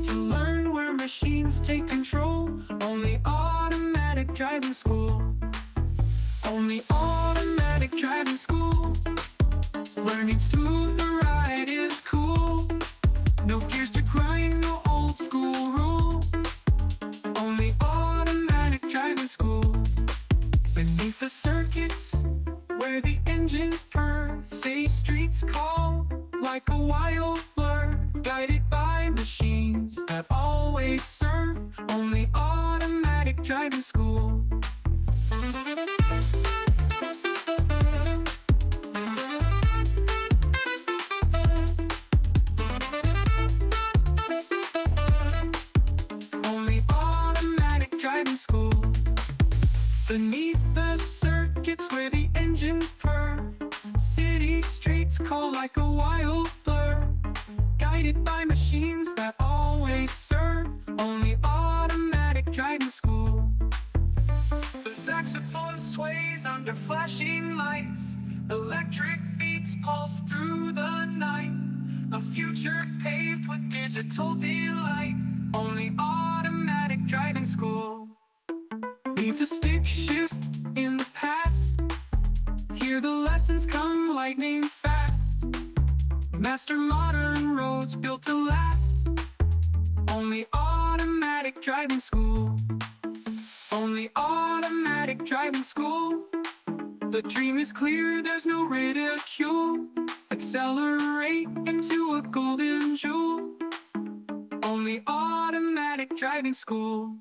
to learn where machines take control. Only automatic driving school. Only automatic driving school. Learning smooth the ride is cool. No gears to grind, no old school rule. Only automatic driving school. Beneath the circuits, where the engines purr, say streets call like a wild blur. Guided by machines that always serve. Only automatic driving school. Only automatic driving school. Beneath the circuits where the engines purr, city streets call like a wild blur. Guided by machines that always serve. Only automatic driving school. The saxophone sways under flashing lights. Electric beats pulse through the night. A future paved with digital delight. Only automatic driving school. Leave the stick shift in the past. Hear the lessons come lightning fast. Master modern roads built to last. Only automatic driving school. Only automatic driving school. The dream is clear, there's no ridicule. Accelerate into a golden jewel. Only automatic driving school.